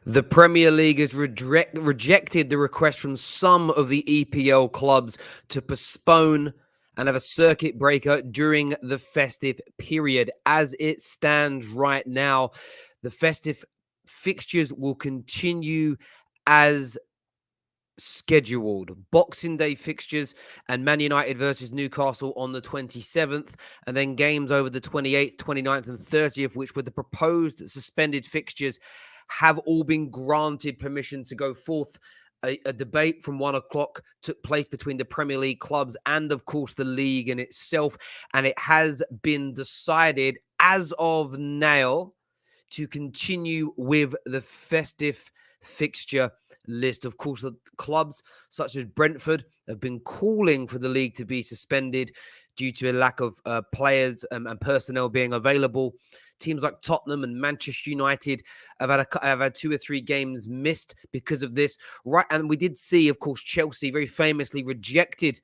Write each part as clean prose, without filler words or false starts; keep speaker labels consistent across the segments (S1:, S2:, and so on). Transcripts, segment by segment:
S1: The Premier League has rejected the request from some of the EPL clubs to postpone and have a circuit breaker during the festive period. As it stands right now, the festive fixtures will continue as scheduled. Boxing Day fixtures and Man United versus Newcastle on the 27th, and then games over the 28th, 29th, and 30th, which were the proposed suspended fixtures, have all been granted permission to go forth. A debate from 1 o'clock took place between the Premier League clubs and, of course, the league in itself, and it has been decided as of now to continue with the festive fixture list. Of course, the clubs such as Brentford have been calling for the league to be suspended due to a lack of players and personnel being available. Teams like Tottenham and Manchester United have had 2 or 3 games missed because of this. Right, and we did see, of course, Chelsea very famously rejected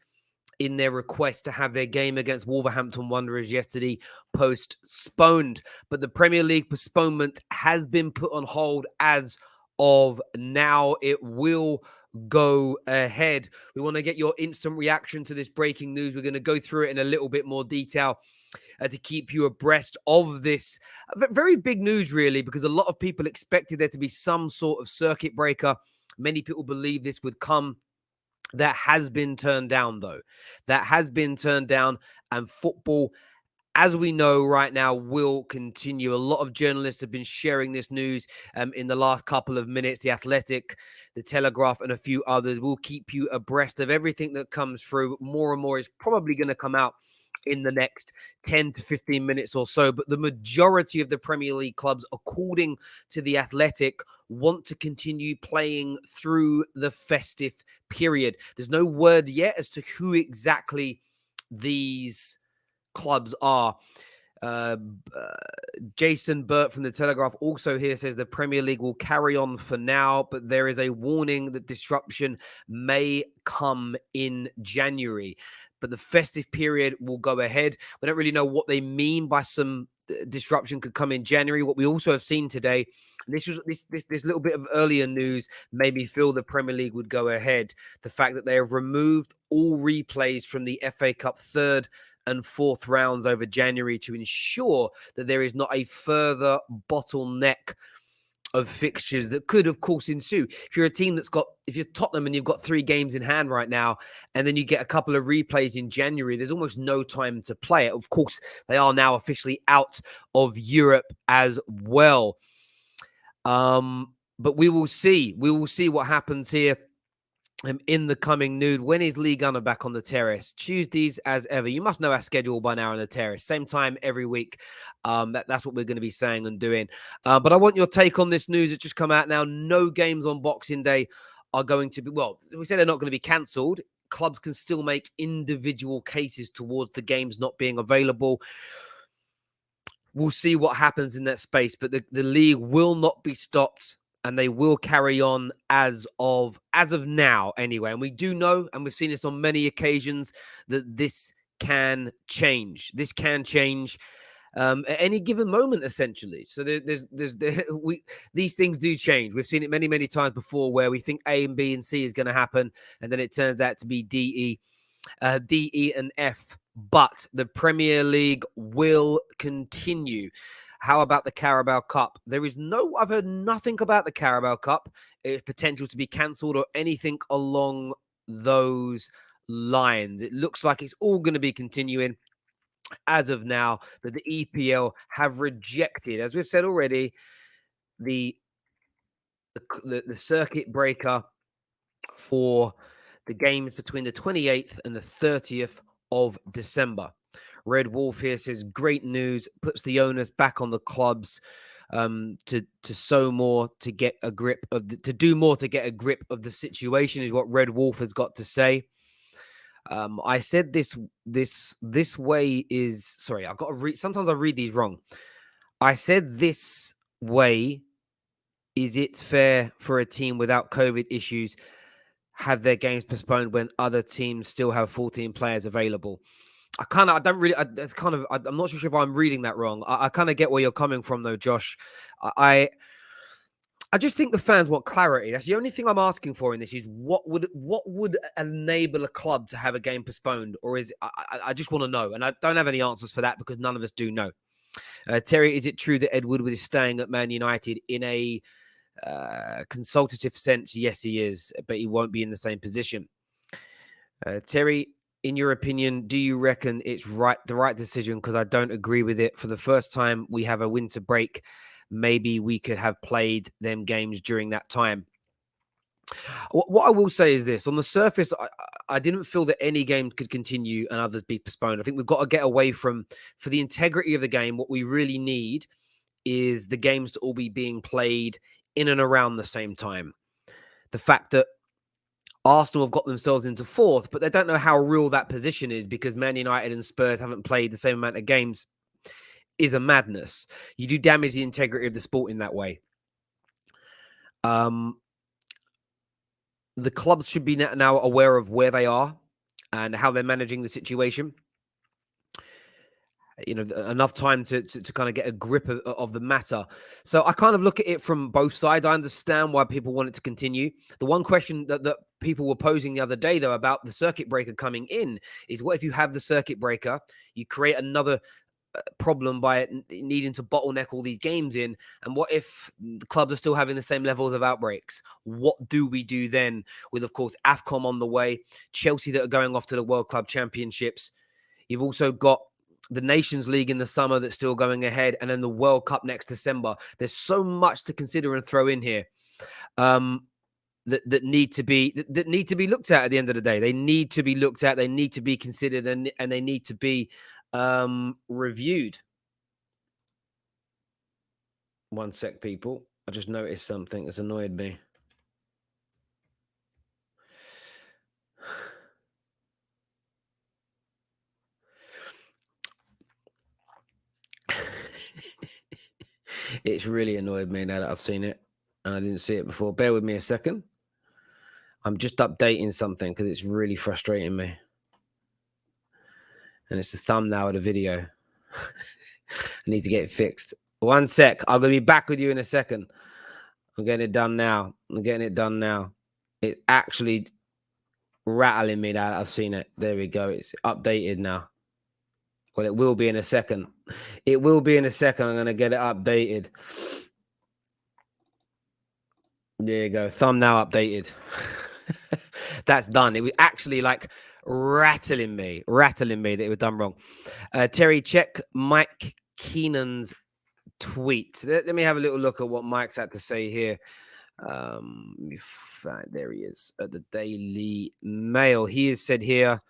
S1: in their request to have their game against Wolverhampton Wanderers yesterday postponed. But the Premier League postponement has been put on hold as of now. It will go ahead. We want to get your instant reaction to this breaking news. We're going to go through it in a little bit more detail to keep you abreast of this very big news, really, because a lot of people expected there to be some sort of circuit breaker. Many people believe this would come. That has been turned down, though. That has been turned down, and football, as we know right now, will continue. A lot of journalists have been sharing this news in the last couple of minutes. The Athletic, the Telegraph, and a few others will keep you abreast of everything that comes through. More and more is probably going to come out in the next 10 to 15 minutes or so. But the majority of the Premier League clubs, according to The Athletic, want to continue playing through the festive period. There's no word yet as to who exactly these clubs are. Jason Burt from the Telegraph also here says the Premier League will carry on for now, but there is a warning that disruption may come in January. But the festive period will go ahead. We don't really know what they mean by some disruption could come in January. What we also have seen today, and this little bit of earlier news made me feel the Premier League would go ahead. The fact that they have removed all replays from the FA Cup third and fourth rounds over January to ensure that there is not a further bottleneck of fixtures that could, of course, ensue. If you're a team if you're Tottenham and you've got 3 games in hand right now, and then you get a couple of replays in January, there's almost no time to play it. Of course, they are now officially out of Europe as well. But we will see. We will see what happens here in the coming nude. When is Lee Gunner back on the terrace? Tuesdays as ever. You must know our schedule by now on the terrace. Same time every week. That's what we're going to be saying and doing. But I want your take on this news that's just come out now. No games on Boxing Day are going to be, well, we said they're not going to be cancelled. Clubs can still make individual cases towards the games not being available. We'll see what happens in that space, but the league will not be stopped. And they will carry on as of now anyway. And we do know, and we've seen this on many occasions, that this can change. This can change at any given moment, essentially. So these things do change. We've seen it many, many times before where we think A and B and C is going to happen, and then it turns out to be D, E, and F. But the Premier League will continue. How about the Carabao Cup? I've heard nothing about the Carabao Cup, its potential to be cancelled or anything along those lines. It looks like it's all going to be continuing as of now, but the EPL have rejected, as we've said already, the circuit breaker for the games between the 28th and the 30th of December. Red Wolf here says, great news, puts the onus back on the clubs to sow more to get a grip of to do more to get a grip of the situation, is what Red Wolf has got to say. I said this way is, sorry, I've got to read, sometimes I read these wrong. I said this way, is it fair for a team without COVID issues have their games postponed when other teams still have 14 players available? I'm not sure if I'm reading that wrong. I kind of get where you're coming from, though, Josh. I I just think the fans want clarity. That's the only thing I'm asking for in this is what would enable a club to have a game postponed, or is I just want to know, and I don't have any answers for that because none of us do know. Terry, is it true that Ed Woodward is staying at Man United in a consultative sense? Yes, he is, but he won't be in the same position. Terry, in your opinion, do you reckon it's the right decision? Because I don't agree with it. For the first time, we have a winter break. Maybe we could have played them games during that time. What I will say is this. On the surface, I didn't feel that any game could continue and others be postponed. I think we've got to get away from, for the integrity of the game, what we really need is the games to all be being played in and around the same time. The fact that Arsenal have got themselves into fourth, but they don't know how real that position is because Man United and Spurs haven't played the same amount of games is a madness. You do damage the integrity of the sport in that way. The clubs should be now aware of where they are and how they're managing the situation. You know, enough time to kind of get a grip of the matter. So I kind of look at it from both sides. I understand why people want it to continue. The one question that people were posing the other day, though, about the circuit breaker coming in is what if you have the circuit breaker, you create another problem by it needing to bottleneck all these games in, and what if the clubs are still having the same levels of outbreaks? What do we do then with, of course, AFCON on the way, Chelsea that are going off to the World Club Championships? You've also got the Nations League in the summer that's still going ahead, and then the World Cup next December. There's so much to consider and throw in here that need to be looked at the end of the day. They need to be looked at, they need to be considered, and they need to be reviewed. One sec, people. I just noticed something that's annoyed me. It's really annoyed me now that I've seen it and I didn't see it before. Bear with me a second. I'm just updating something because it's really frustrating me. And it's the thumbnail of the video. I need to get it fixed. One sec. I'm going to be back with you in a second. I'm getting it done now. It's actually rattling me now that I've seen it. There we go. It's updated now. Well, it will be in a second. I'm going to get it updated. There you go. Thumbnail updated. That's done. It was actually like rattling me that it was done wrong. Terry, check Mike Keenan's tweet. Let me have a little look at what Mike's had to say here. There he is at the Daily Mail. He has said here,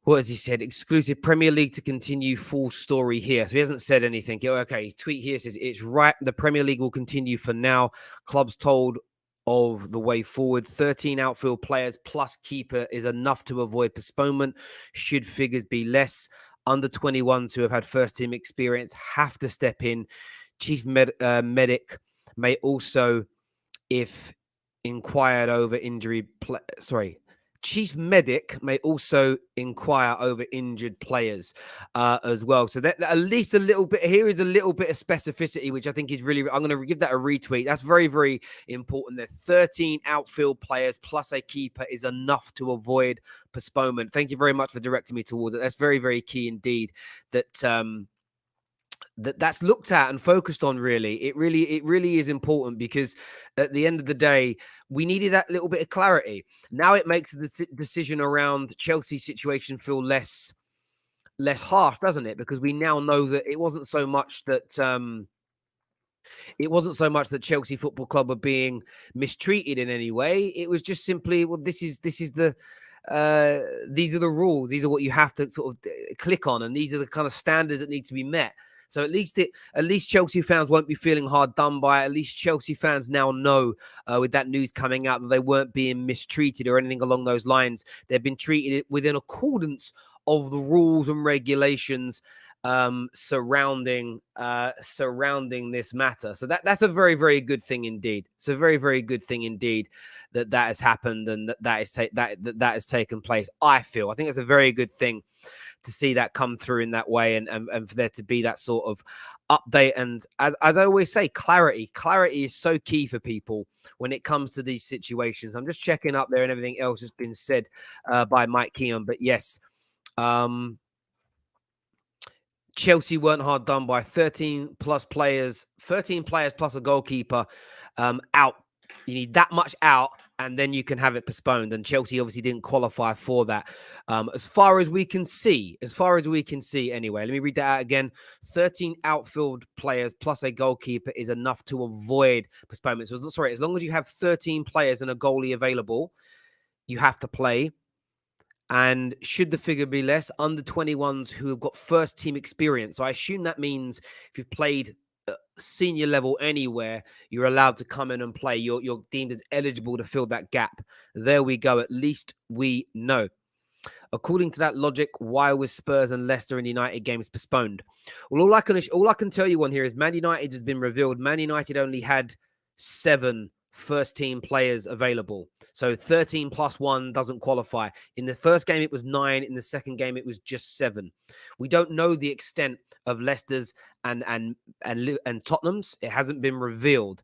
S1: what has he said? Exclusive Premier League to continue, full story here. So he hasn't said anything. Okay, tweet here says it's right. The Premier League will continue for now. Clubs told of the way forward. 13 outfield players plus keeper is enough to avoid postponement. Should figures be less? Under 21s who have had first team experience have to step in. Chief medic may also, if inquired over injury, Chief medic may also inquire over injured players as well. So that at least a little bit here is a little bit of specificity, which I think is really, I'm going to give that a retweet. That's very, very important. The 13 outfield players plus a keeper is enough to avoid postponement. Thank you very much for directing me toward it. That's very, very key indeed that, that's looked at and focused on. Really, it really is important because at the end of the day, we needed that little bit of clarity. Now it makes the decision around Chelsea's situation feel less harsh, doesn't it? Because we now know that it wasn't so much that Chelsea Football Club were being mistreated in any way. It was just simply, well, these are the rules. These are what you have to sort of click on, and these are the kind of standards that need to be met. So at least Chelsea fans won't be feeling hard done by. At least Chelsea fans now know with that news coming out that they weren't being mistreated or anything along those lines. They've been treated within accordance of the rules and regulations surrounding this matter. So that's a very, very good thing indeed. It's a very, very good thing indeed that has happened and that has taken place. I think it's a very good thing. to see that come through in that way, and for there to be that sort of update. And as I always say, clarity is so key for people when it comes to these situations. I'm just checking up there, and everything else has been said by Mike Keon. But yes, Chelsea weren't hard done by. 13 players plus a goalkeeper out. You need that much out, and then you can have it postponed. And Chelsea obviously didn't qualify for that. As far as we can see anyway. Let me read that out again. 13 outfield players plus a goalkeeper is enough to avoid postponement. So, sorry, as long as you have 13 players and a goalie available, you have to play. And should the figure be less, under 21s who have got first team experience. So I assume that means if you've played senior level anywhere, you're allowed to come in and play. You're deemed as eligible to fill that gap. There we go. At least we know. According to that logic, why was Spurs and Leicester and United games postponed? Well, all I can tell you on here is Man United has been revealed. Man United only had 7 first team players available. So 13 plus 1 doesn't qualify. In the first game, it was 9. In the second game, it was just 7. We don't know the extent of Leicester's and Tottenham's. It hasn't been revealed.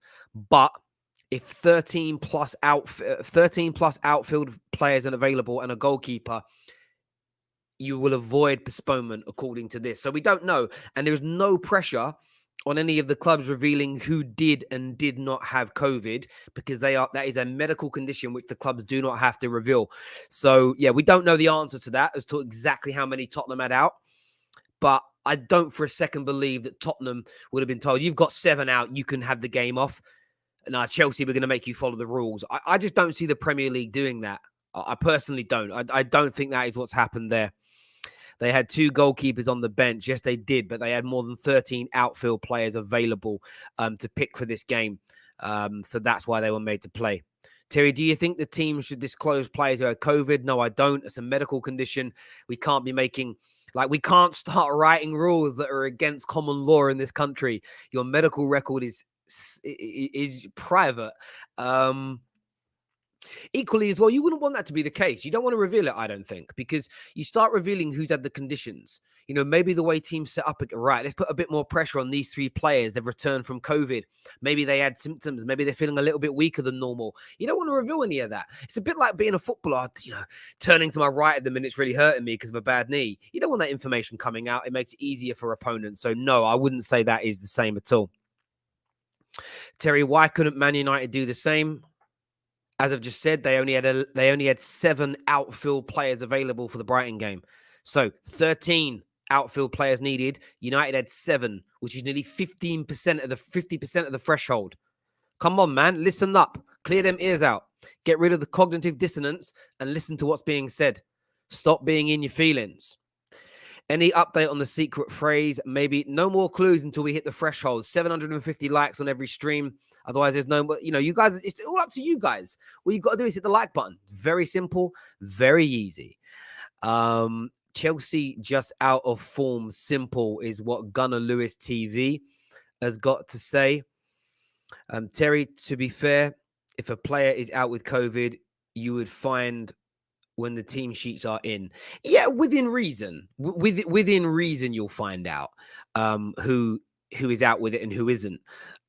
S1: But if 13 plus outfield players are available and a goalkeeper, you will avoid postponement according to this. So we don't know. And there's no pressure on any of the clubs revealing who did and did not have COVID, because that is a medical condition which the clubs do not have to reveal. So yeah, we don't know the answer to that as to exactly how many Tottenham had out, but I don't for a second believe that Tottenham would have been told, you've got 7 out, you can have the game off. Now, Chelsea, we're going to make you follow the rules. I just don't see the Premier League doing that. I personally don't. I don't think that is what's happened there. They had 2 goalkeepers on the bench. Yes, they did, but they had more than 13 outfield players available to pick for this game. So that's why they were made to play. Terry, do you think the team should disclose players who had COVID? No, I don't. It's a medical condition. We can't be we can't start writing rules that are against common law in this country. Your medical record is private. Equally as well, you wouldn't want that to be the case. You don't want to reveal it, I don't think, because you start revealing who's had the conditions. You know, maybe the way teams set up, right, let's put a bit more pressure on these 3 players. They've returned from COVID. Maybe they had symptoms. Maybe they're feeling a little bit weaker than normal. You don't want to reveal any of that. It's a bit like being a footballer, turning to my right at the minute, it's really hurting me because of a bad knee. You don't want that information coming out. It makes it easier for opponents. So no, I wouldn't say that is the same at all. Terry, why couldn't Man United do the same? As I've just said, they only had 7 outfield players available for the Brighton game. So 13 outfield players needed. United had 7, which is nearly 50% of the threshold. Come on, man. Listen up. Clear them ears out. Get rid of the cognitive dissonance and listen to what's being said. Stop being in your feelings. Any update on the secret phrase? Maybe no more clues until we hit the threshold. 750 likes on every stream. Otherwise, there's no, you guys, it's all up to you guys. All you've got to do is hit the like button. Very simple, very easy. Chelsea just out of form. Simple is what Gunnar Lewis TV has got to say. Terry, to be fair, if a player is out with COVID, you would find when the team sheets are in. Yeah, within reason. Within reason, you'll find out who is out with it and who isn't.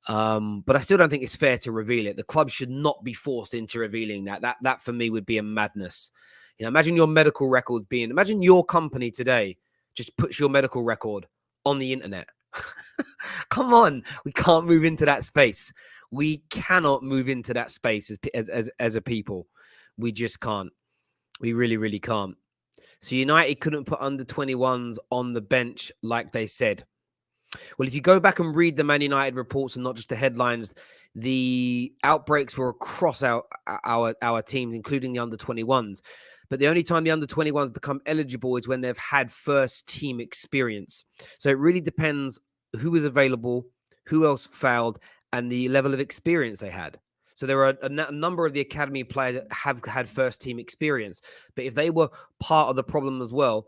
S1: But I still don't think it's fair to reveal it. The club should not be forced into revealing that. That for me would be a madness. Imagine your medical record imagine your company today just puts your medical record on the internet. Come on. We can't move into that space. We cannot move into that space as a people. We just can't. We really, really can't. So United couldn't put under 21s on the bench like they said. Well, if you go back and read the Man United reports and not just the headlines, the outbreaks were across our teams, including the under 21s. But the only time the under 21s become eligible is when they've had first team experience. So it really depends who was available, who else failed, and the level of experience they had. So there are a number of the academy players that have had first team experience. But if they were part of the problem as well,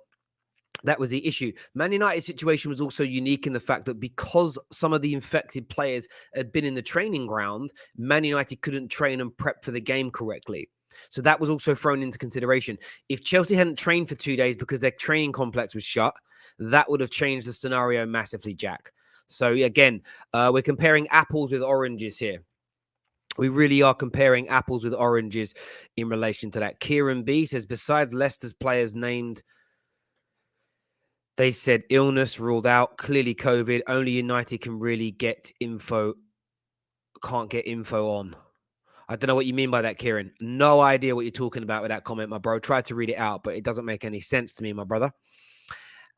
S1: that was the issue. Man United's situation was also unique in the fact that because some of the infected players had been in the training ground, Man United couldn't train and prep for the game correctly. So that was also thrown into consideration. If Chelsea hadn't trained for 2 days because their training complex was shut, that would have changed the scenario massively, Jack. So again, we're comparing apples with oranges here. We really are comparing apples with oranges in relation to that. Kieran B says, besides Leicester's players named, they said illness ruled out, clearly COVID. Only United can really get info, can't get info on. I don't know what you mean by that, Kieran. No idea what you're talking about with that comment, my bro. Tried to read it out, but it doesn't make any sense to me, my brother.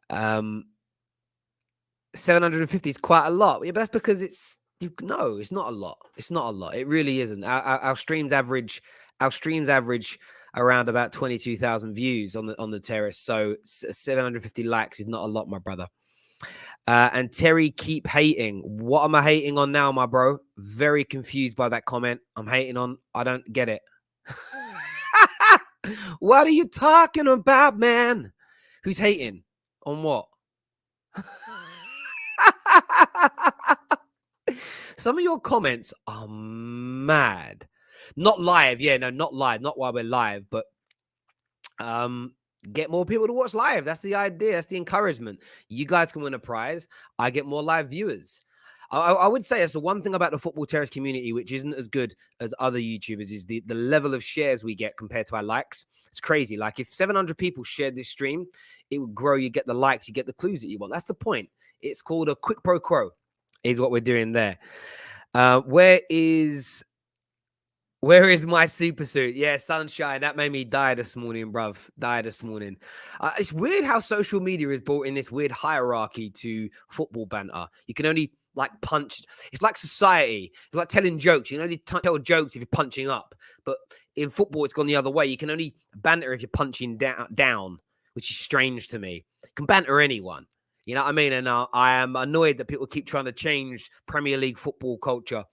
S1: 750 is quite a lot. Yeah, but that's because it's it's not a lot. It's not a lot. It really isn't. Our streams average around about 22,000 views on the terrace. So 750 likes is not a lot, my brother. And Terry, keep hating. What am I hating on now, my bro? Very confused by that comment. I'm hating on. I don't get it. What are you talking about, man? Who's hating on what? Some of your comments are mad. Not live. Yeah, no, not live. Not while we're live, but get more people to watch live. That's the idea. That's the encouragement. You guys can win a prize. I get more live viewers. I would say that's the one thing about the Football Terrace community, which isn't as good as other YouTubers, is the level of shares we get compared to our likes. It's crazy. Like if 700 people shared this stream, it would grow. You get the likes, you get the clues that you want. That's the point. It's called a quick pro quo, is what we're doing there. Where is my super suit? Yeah, sunshine. That made me die this morning, bruv. Die this morning. It's weird how social media is brought in this weird hierarchy to football banter. You can only punch. It's like society. It's like telling jokes. You can only tell jokes if you're punching up. But in football, it's gone the other way. You can only banter if you're punching down, which is strange to me. You can banter anyone. You know what I mean? And I am annoyed that people keep trying to change Premier League football culture.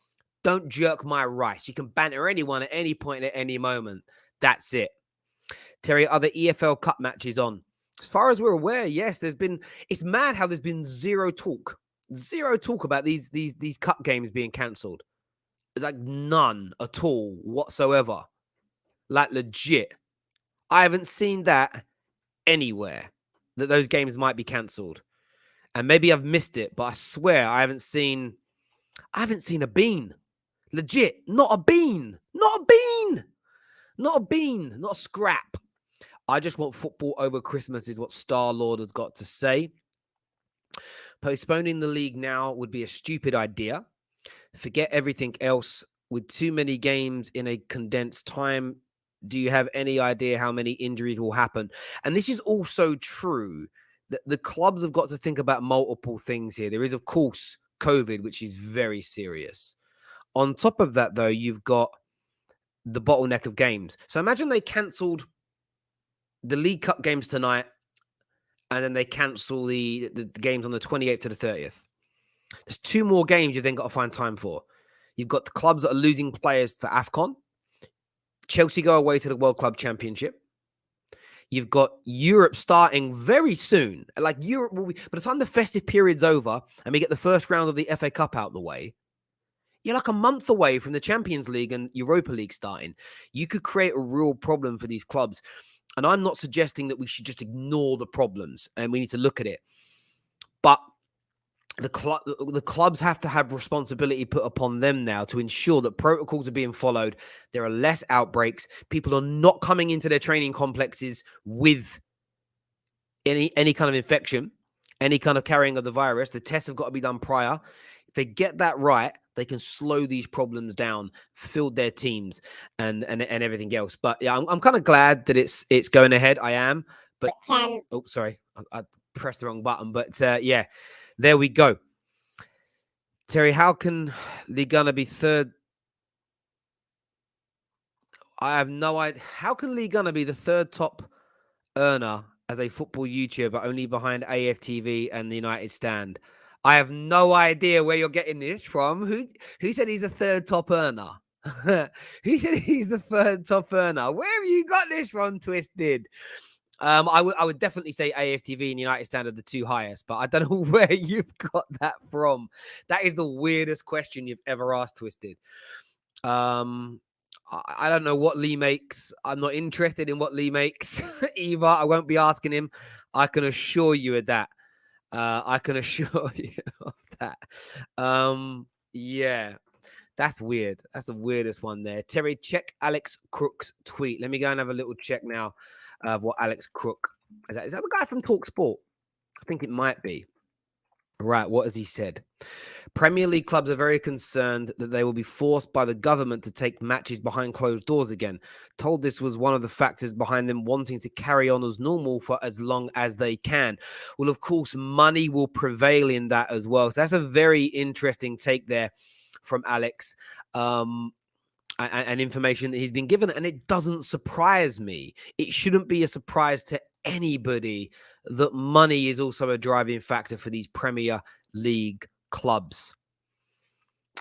S1: Don't jerk my rice. You can banter anyone at any point at any moment. That's it. Terry, are the EFL Cup matches on? As far as we're aware, yes. It's mad how there's been zero talk about these cup games being cancelled. Like none at all whatsoever. Like legit. I haven't seen that anywhere, that those games might be cancelled. And maybe I've missed it, but I swear I haven't seen a bean. Legit, not a bean. Not a scrap. I just want football over Christmas is what Star-Lord has got to say. Postponing the league now would be a stupid idea. Forget everything else. With too many games in a condensed time, do you have any idea how many injuries will happen? And this is also true. The clubs have got to think about multiple things here. There is, of course, COVID, which is very serious. On top of that, though, you've got the bottleneck of games. So imagine they cancelled the League Cup games tonight, and then they cancel the games on the 28th to the 30th. There's 2 more games you've then got to find time for. You've got the clubs that are losing players for AFCON. Chelsea go away to the World Club Championship. You've got Europe starting very soon. Like Europe will be, by the time the festive period's over and we get the first round of the FA Cup out the way, you're like a month away from the Champions League and Europa League starting. You could create a real problem for these clubs. And I'm not suggesting that we should just ignore the problems and we need to look at it. But the clubs have to have responsibility put upon them now to ensure that protocols are being followed. There are less outbreaks. People are not coming into their training complexes with any kind of infection, any kind of carrying of the virus. The tests have got to be done prior. If they get that right, they can slow these problems down, field their teams, and everything else. But yeah, I'm kind of glad that it's going ahead. I am, but oh, sorry, I pressed the wrong button. But yeah, there we go. Terry, how can Ligana be third? I have no idea. How can Ligana be the third top earner as a football YouTuber, only behind AFTV and the United Stand? I have no idea where you're getting this from. Who said he's the third top earner? Who said he's the third top earner? Where have you got this from, Twisted? I would definitely say AFTV and United Stand are the 2 highest, but I don't know where you've got that from. That is the weirdest question you've ever asked, Twisted. I don't know what Lee makes. I'm not interested in what Lee makes either. I won't be asking him. I can assure you of that. I can assure you of that. Yeah, that's weird. That's the weirdest one there. Terry, check Alex Crook's tweet. Let me go and have a little check now of what Alex Crook is. Is that the guy from Talk Sport? I think it might be. Right. What has he said? Premier League clubs are very concerned that they will be forced by the government to take matches behind closed doors again. Told this was one of the factors behind them wanting to carry on as normal for as long as they can. Well, of course, money will prevail in that as well. So that's a very interesting take there from Alex. And information that he's been given, and it doesn't surprise me. It shouldn't be a surprise to anybody that money is also a driving factor for these Premier League clubs.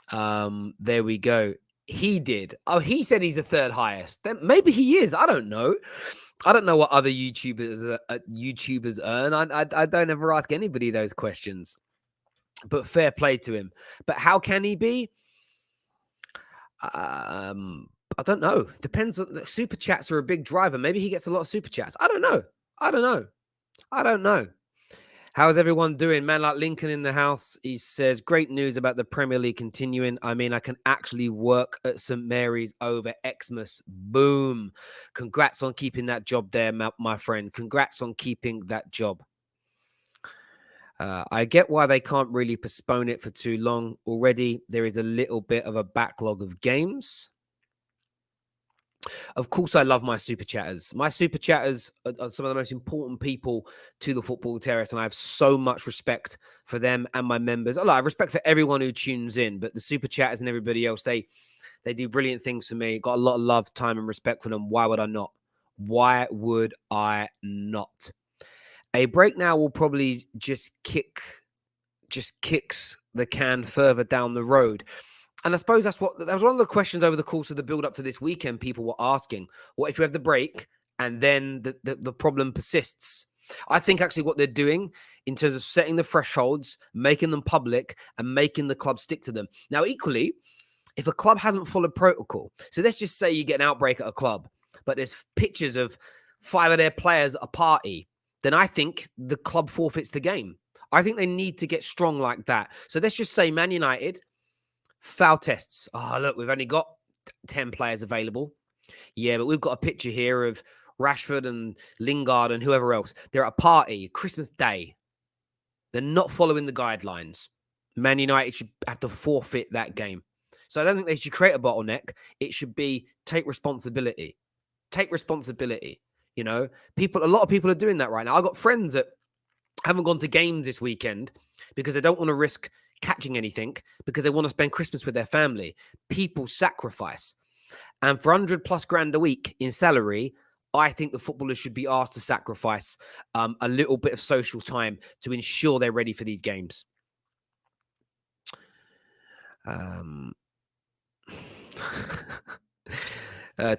S1: There we go. He did. Oh, he said he's the third highest. Then maybe he is. I don't know. I don't know what other YouTubers earn. I don't ever ask anybody those questions. But fair play to him. But how can he be? I don't know. Depends on the super chats are a big driver. Maybe he gets a lot of super chats. I don't know. How's everyone doing? Man like Lincoln in the house. He says, great news about the Premier League continuing. I mean, I can actually work at St. Mary's over Xmas. Boom. Congrats on keeping that job there, my friend. Congrats on keeping that job. I get why they can't really postpone it for too long. Already, there is a little bit of a backlog of games. Of course, I love my super chatters. My super chatters are some of the most important people to the Football Terrace, and I have so much respect for them and my members. I have respect for everyone who tunes in, but the super chatters and everybody else, they do brilliant things for me. Got a lot of love, time, and respect for them. Why would I not? Why would I not? A break now will probably just kicks the can further down the road. And I suppose that was one of the questions over the course of the build up to this weekend. People were asking, what if you have the break and then the problem persists? I think actually what they're doing in terms of setting the thresholds, making them public and making the club stick to them. Now, equally, if a club hasn't followed protocol, so let's just say you get an outbreak at a club, but there's pictures of 5 of their players at a party, then I think the club forfeits the game. I think they need to get strong like that. So let's just say Man United, foul tests. Oh, look, we've only got 10 players available. Yeah, but we've got a picture here of Rashford and Lingard and whoever else. They're at a party, Christmas Day. They're not following the guidelines. Man United should have to forfeit that game. So I don't think they should create a bottleneck. It should be take responsibility. Take responsibility. You know, a lot of people are doing that right now. I've got friends that haven't gone to games this weekend because they don't want to risk catching anything because they want to spend Christmas with their family. People sacrifice. And for 100+ grand a week in salary, I think the footballers should be asked to sacrifice a little bit of social time to ensure they're ready for these games.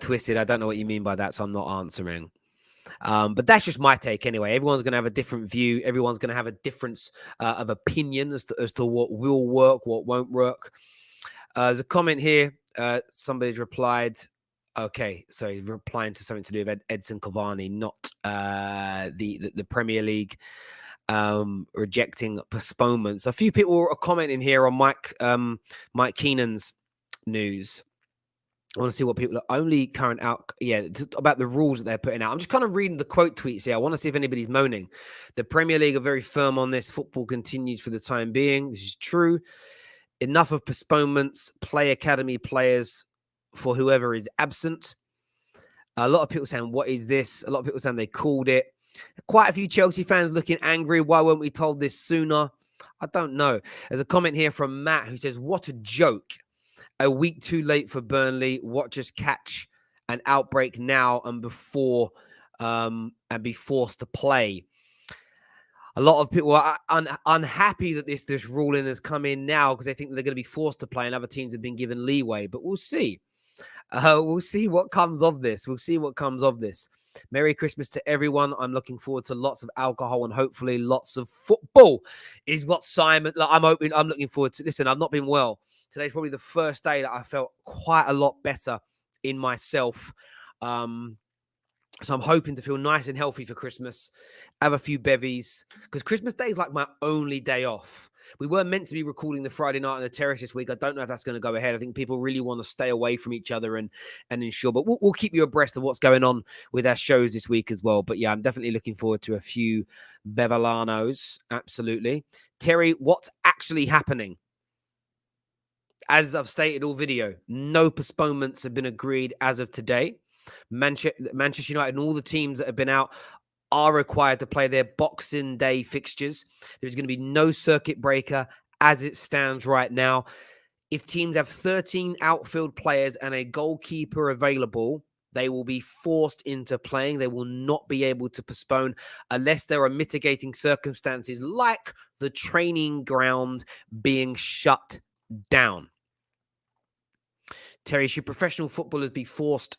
S1: Twisted, I don't know what you mean by that, so I'm not answering. But that's just my take anyway. Everyone's going to have a different view. Everyone's going to have a difference of opinion as to what will work, what won't work. There's a comment here. Somebody's replied. Okay, so he's replying to something to do with Edson Cavani, not the Premier League rejecting postponements. A few people are commenting here on Mike Keenan's news. I want to see what people are only current out. Yeah, about the rules that they're putting out. I'm just kind of reading the quote tweets here. I want to see if anybody's moaning. The Premier League are very firm on this. Football continues for the time being. This is true. Enough of postponements. Play academy players for whoever is absent. A lot of people saying, what is this? A lot of people saying they called it. Quite a few Chelsea fans looking angry. Why weren't we told this sooner? I don't know. There's a comment here from Matt who says, what a joke. A week too late for Burnley. Watch us catch an outbreak now and before and be forced to play. A lot of people are unhappy that this ruling has come in now because they think that they're going to be forced to play and other teams have been given leeway. But we'll see. We'll see what comes of this. Merry Christmas to everyone. I'm looking forward to lots of alcohol and hopefully lots of football is what Simon... I'm looking forward to... Listen, I've not been well. Today's probably the first day that I felt quite a lot better in myself. So I'm hoping to feel nice and healthy for Christmas, have a few bevies, because Christmas Day is like my only day off. We were meant to be recording the Friday night on the terrace this week. I don't know if that's going to go ahead. I think people really want to stay away from each other and ensure, but we'll keep you abreast of what's going on with our shows this week as well. But yeah, I'm definitely looking forward to a few Bevelanos. Absolutely. Terry, what's actually happening? As I've stated all video, no postponements have been agreed as of today. Manchester United and all the teams that have been out are required to play their Boxing Day fixtures. There's going to be no circuit breaker as it stands right now. If teams have 13 outfield players and a goalkeeper available, they will be forced into playing. They will not be able to postpone unless there are mitigating circumstances like the training ground being shut down. Terry, should professional footballers be forced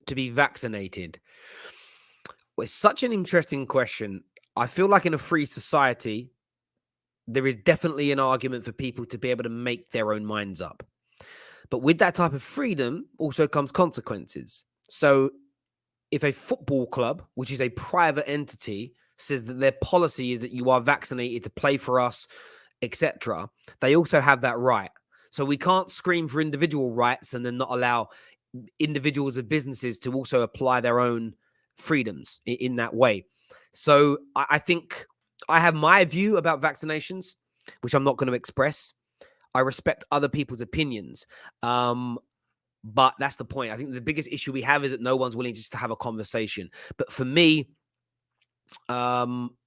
S1: to be vaccinated? Well, it's such an interesting question. I feel like in a free society, there is definitely an argument for people to be able to make their own minds up. But with that type of freedom also comes consequences. So if a football club, which is a private entity, says that their policy is that you are vaccinated to play for us, etc., they also have that right. So we can't scream for individual rights and then not allow individuals or businesses to also apply their own freedoms in that way. So I think I have my view about vaccinations, which I'm not going to express. I respect other people's opinions. But that's the point. I think the biggest issue we have is that no one's willing just to have a conversation. But for me, look,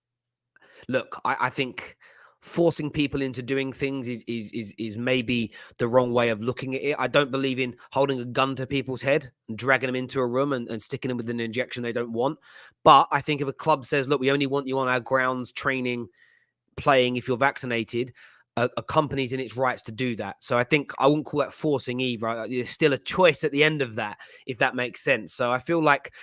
S1: I think forcing people into doing things is maybe the wrong way of looking at it. I don't believe in holding a gun to people's head and dragging them into a room and sticking them with an injection they don't want. But I think if a club says, look, we only want you on our grounds training, playing if you're vaccinated, a company's in its rights to do that. So I think I wouldn't call that forcing either. There's still a choice at the end of that, if that makes sense. So I feel like,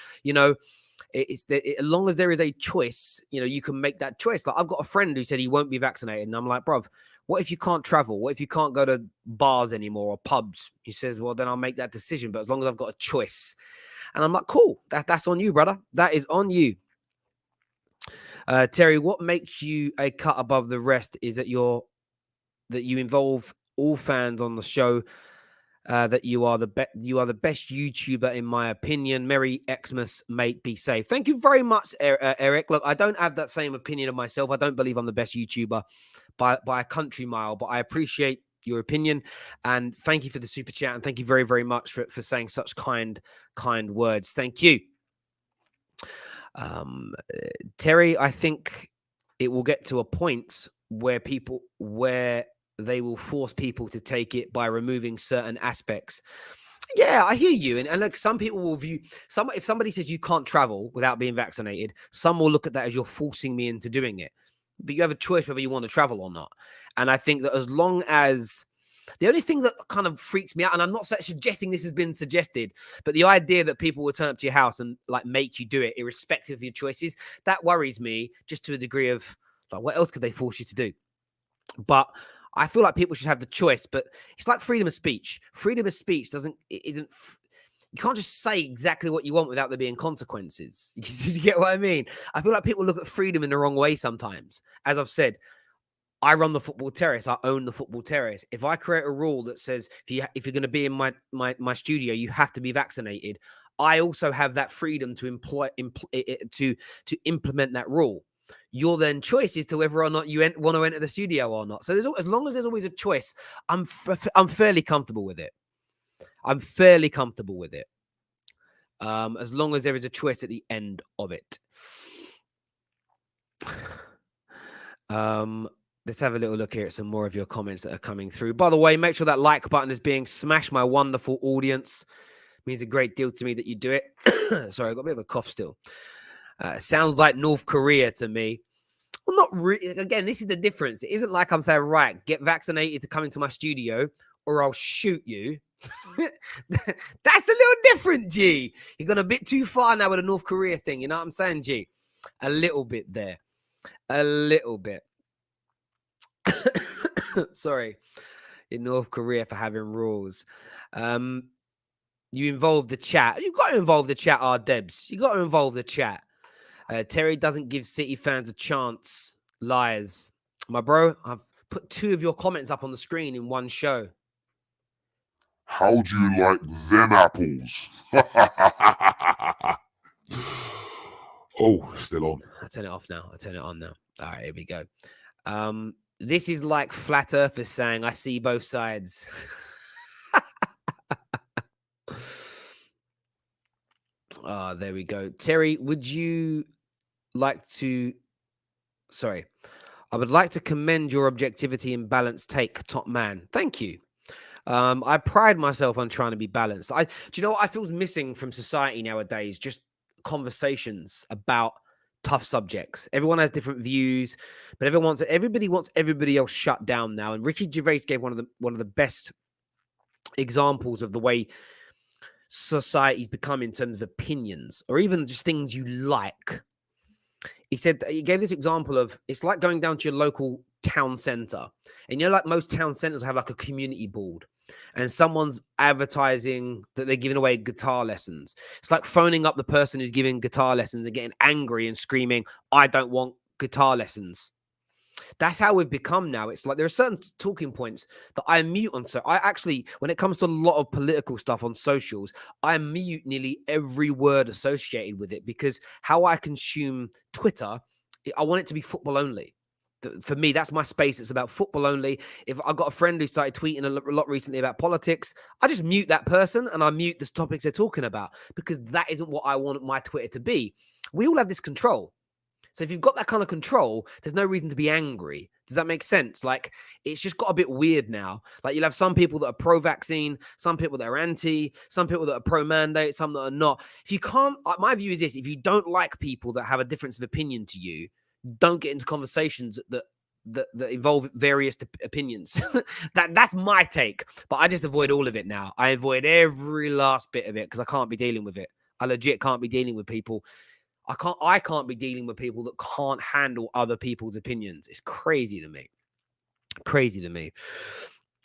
S1: as long as there is a choice, you can make that choice. Like I've got a friend who said he won't be vaccinated. And I'm like, bruv, what if you can't travel? What if you can't go to bars anymore or pubs? He says, well, then I'll make that decision. But as long as I've got a choice. And I'm like, cool, that's on you, brother. That is on you. Terry, what makes you a cut above the rest is that you involve all fans on the show. That you are the best YouTuber in my opinion. Merry Xmas, mate. Be safe. Thank you very much, Eric. Look, I don't have that same opinion of myself. I don't believe I'm the best YouTuber by a country mile, but I appreciate your opinion and thank you for the super chat and thank you very, very much for saying such kind words. Thank you. Terry, I think it will get to a point where they will force people to take it by removing certain aspects. Yeah, I hear you. And like some people will view if somebody says you can't travel without being vaccinated, some will look at that as you're forcing me into doing it. But you have a choice whether you want to travel or not. And I think that as long as the only thing that kind of freaks me out, and I'm not suggesting this has been suggested, but the idea that people will turn up to your house and like make you do it irrespective of your choices, that worries me just to a degree of like, what else could they force you to do? But I feel like people should have the choice, but it's like freedom of speech. Freedom of speech you can't just say exactly what you want without there being consequences. You get what I mean? I feel like people look at freedom in the wrong way sometimes. As I've said, I run the football terrace. I own the football terrace. If I create a rule that says if you're going to be in my studio, you have to be vaccinated, I also have that freedom to implement that rule. Your then choice is to whether or not you want to enter the studio or not. So as long as there's always a choice, I'm fairly comfortable with it. I'm fairly comfortable with it. As long as there is a choice at the end of it. Let's have a little look here at some more of your comments that are coming through. By the way, make sure that like button is being smashed, my wonderful audience. It means a great deal to me that you do it. Sorry, I've got a bit of a cough still. Sounds like North Korea to me. Well, not really. Again, this is the difference. It isn't like I'm saying, right, get vaccinated to come into my studio or I'll shoot you. That's a little different, G. You've gone a bit too far now with the North Korea thing. You know what I'm saying, G? A little bit there. A little bit. Sorry, in North Korea for having rules. You involve the chat. You've got to involve the chat, Debs. You got to involve the chat. Terry doesn't give City fans a chance. Liars. My bro, I've put 2 of your comments up on the screen in one show.
S2: How do you like them apples? Oh, still on.
S1: I'll turn it off now. I'll turn it on now. All right, here we go. This is like flat earthers saying, I see both sides. There we go. Terry, would you like to... Sorry. I would like to commend your objectivity and balanced take, top man. Thank you. I pride myself on trying to be balanced. Do you know what I feel is missing from society nowadays? Just conversations about tough subjects. Everyone has different views, but everybody wants everybody else shut down now. And Ricky Gervais gave one of the best examples of the way society's become in terms of opinions, or even just things you like. He gave this example of, it's like going down to your local town center, and like most town centers have like a community board, and someone's advertising that they're giving away guitar lessons. It's like phoning up the person who's giving guitar lessons and getting angry and screaming, I don't want guitar lessons. That's how we've become now. It's like there are certain talking points that I mute on. So I actually, when it comes to a lot of political stuff on socials, I mute nearly every word associated with it, because how I consume Twitter, I want it to be football only. For me, that's my space. It's about football only. If I've got a friend who started tweeting a lot recently about politics, I just mute that person and I mute the topics they're talking about, because that isn't what I want my Twitter to be. We all have this control. So if you've got that kind of control, there's no reason to be angry. Does that make sense? Like, it's just got a bit weird now. Like, you'll have some people that are pro-vaccine, some people that are anti, some people that are pro-mandate, some that are not. If you can't, my view is this: if you don't like people that have a difference of opinion to you, don't get into conversations that involve various opinions. That's my take. But I just avoid all of it now. I avoid every last bit of it because I can't be dealing with it. I legit can't be dealing with people. I can't be dealing with people that can't handle other people's opinions. It's crazy to me. Crazy to me.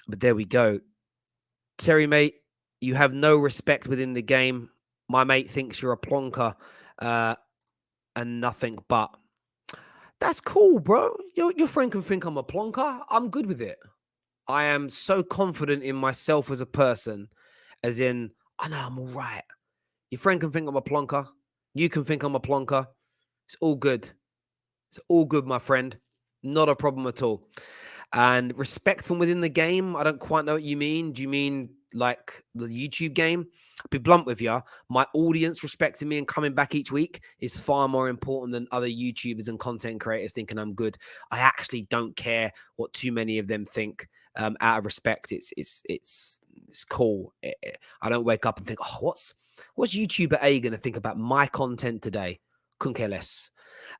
S1: But there we go. Terry, mate, you have no respect within the game. My mate thinks you're a plonker and nothing but. That's cool, bro. Your friend can think I'm a plonker. I'm good with it. I am so confident in myself as a person, as in, I know I'm all right. Your friend can think I'm a plonker. You can think I'm a plonker. It's all good. It's all good, my friend. Not a problem at all. And respect from within the game, I don't quite know what you mean. Do you mean like the YouTube game? I'll be blunt with you. My audience respecting me and coming back each week is far more important than other YouTubers and content creators thinking I'm good. I actually don't care what too many of them think. Out of respect, it's cool. I don't wake up and think, oh, what's YouTuber A going to think about my content today? Couldn't care less.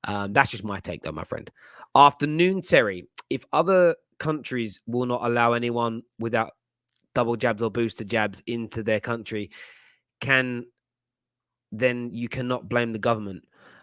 S1: That's just my take, though, my friend. Afternoon, Terry. If other countries will not allow anyone without double jabs or booster jabs into their country, then you cannot blame the government.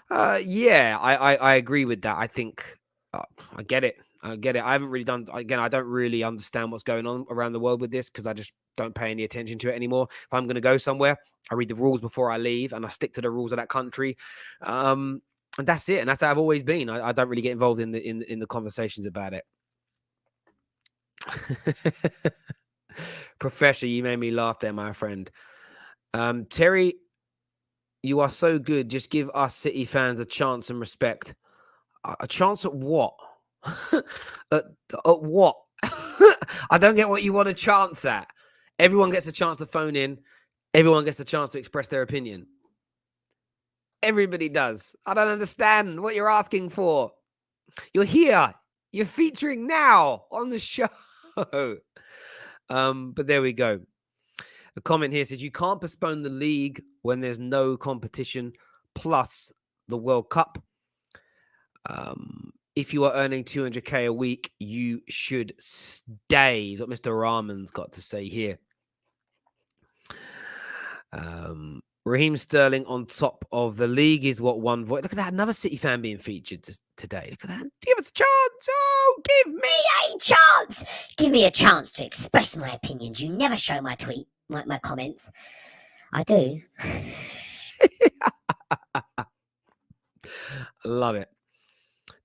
S1: Yeah, I agree with that. I think I get it. I haven't really done, again, I don't really understand what's going on around the world with this because I just don't pay any attention to it anymore. If I'm going to go somewhere, I read the rules before I leave and I stick to the rules of that country. And that's it. And that's how I've always been. I don't really get involved in the conversations about it. Professor, you made me laugh there, my friend. Terry, you are so good. Just give us City fans a chance and respect. A chance at what? At what? I don't get what you want a chance at. Everyone gets a chance to phone in. Everyone gets a chance to express their opinion. Everybody does. I don't understand what you're asking for. You're here. You're featuring now on the show. But there we go. A comment here says you can't postpone the league when there's no competition plus the World Cup. If you are earning 200k a week, you should stay, is what Mr. Rahman's got to say here. Raheem Sterling on top of the league is what one voice. Look at that, another City fan being featured today. Look at that. Give us a chance. Oh, give me a chance.
S3: Give me a chance to express my opinions. You never show my tweet, my comments. I do.
S1: Love it.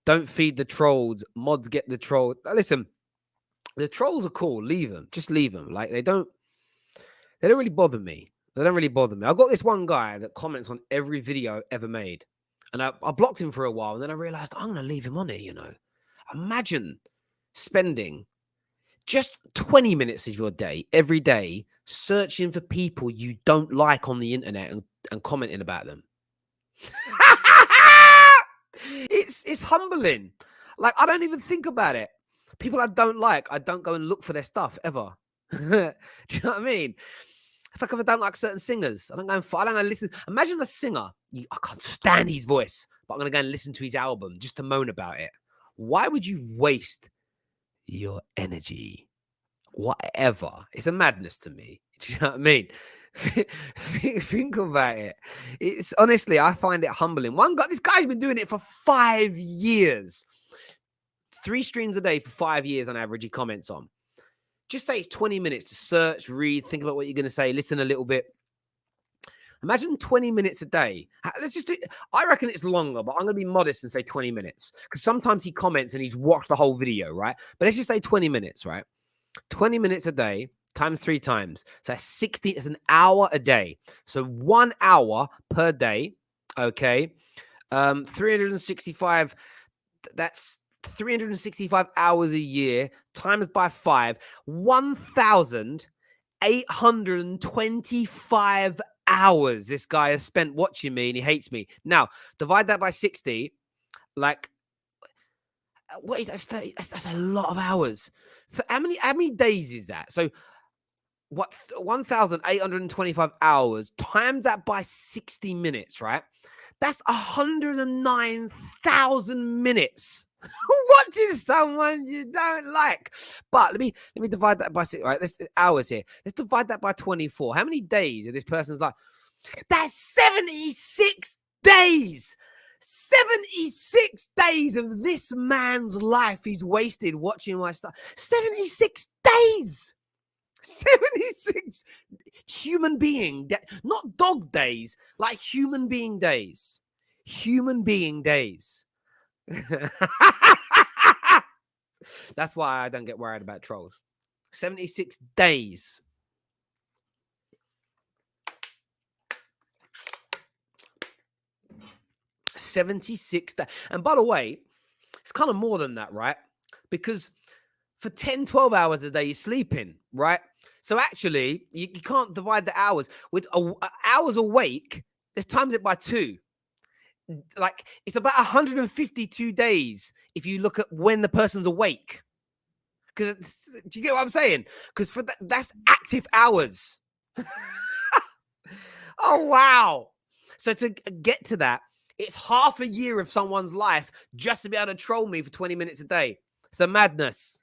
S1: Don't feed the trolls. Mods get the troll. Listen, the trolls are cool. Leave them. Just leave them. Like they don't really bother me. They don't really bother me. I've got this one guy that comments on every video I've ever made. And I blocked him for a while. And then I realized I'm going to leave him on here, you know. Imagine spending just 20 minutes of your day, every day, searching for people you don't like on the internet and commenting about them. It's humbling. Like, I don't even think about it. People I don't like, I don't go and look for their stuff ever. Do you know what I mean? It's like if I don't like certain singers, I don't go and listen. Imagine a singer, I can't stand his voice, but I'm going to go and listen to his album just to moan about it. Why would you waste your energy? Whatever. It's a madness to me. Do you know what I mean? Think about it. It's honestly, I find it humbling. This guy's been doing it for 5 years. 3 streams a day for 5 years on average, he comments on. Just say it's 20 minutes to search, read, think about what you're going to say, listen a little bit. Imagine 20 minutes a day. Let's just do, I reckon it's longer, but I'm going to be modest and say 20 minutes. Because sometimes he comments and he's watched the whole video, right? But let's just say 20 minutes, right? 20 minutes a day times 3 times. So that's 60. It's an hour a day. So 1 hour per day. Okay. 365. That's 365 hours a year times by 5. 1,825 hours this guy has spent watching me, and he hates me. Now, divide that by 60. Like, what is that? That's a lot of hours. How many days is that? So, what? 1,825 hours times that by 60 minutes, right? That's 109,000 minutes. What is someone you don't like? But let me divide that by 6. Right, let's hours here. Let's divide that by 24. How many days of this person's life? That's 76 days. 76 days of this man's life he's wasted watching my stuff. 76 days. 76 human being, not dog days, like human being days. Human being days. That's why I don't get worried about trolls. 76 days. And by the way, it's kind of more than that, right? Because for 10, 12 hours a day, you're sleeping, right? So actually, you can't divide the hours. With hours awake, let's times it by 2. Like, it's about 152 days if you look at when the person's awake. Because, do you get what I'm saying? Because for that's active hours. Oh, wow. So to get to that, it's half a year of someone's life just to be able to troll me for 20 minutes a day. It's a madness.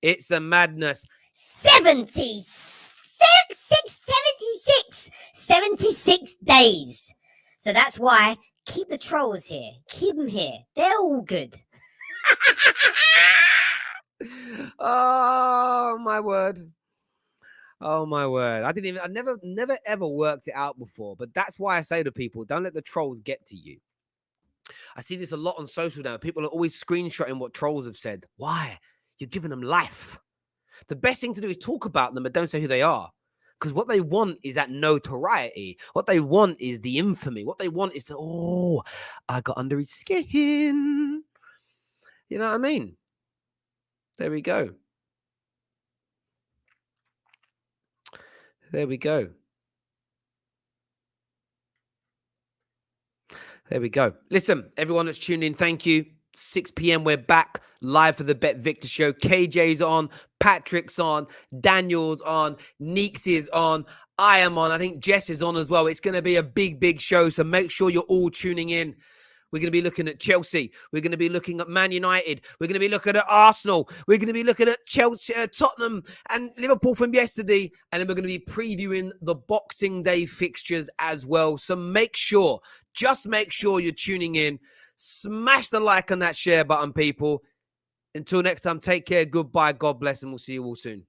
S1: It's a madness.
S3: 76 days. So that's why keep the trolls here. Keep them here. They're all good.
S1: Oh, my word. Oh, my word. I never ever worked it out before. But that's why I say to people, don't let the trolls get to you. I see this a lot on social now. People are always screenshotting what trolls have said. Why? You're giving them life. The best thing to do is talk about them, but don't say who they are. Because what they want is that notoriety. What they want is the infamy. What they want is I got under his skin. You know what I mean? There we go. There we go. There we go. Listen, everyone that's tuned in, thank you. 6 p.m. we're back live for the Bet Victor show. KJ's on, Patrick's on, Daniel's on, Neeks is on, I am on. I think Jess is on as well. It's going to be a big show, so make sure you're all tuning in. We're going to be looking at Chelsea. We're going to be looking at Man United. We're going to be looking at Arsenal. We're going to be looking at Chelsea, Tottenham and Liverpool from yesterday. And then we're going to be previewing the Boxing Day fixtures as well. So just make sure you're tuning in. Smash the like on that share button, people. Until next time, take care. Goodbye. God bless. And we'll see you all soon.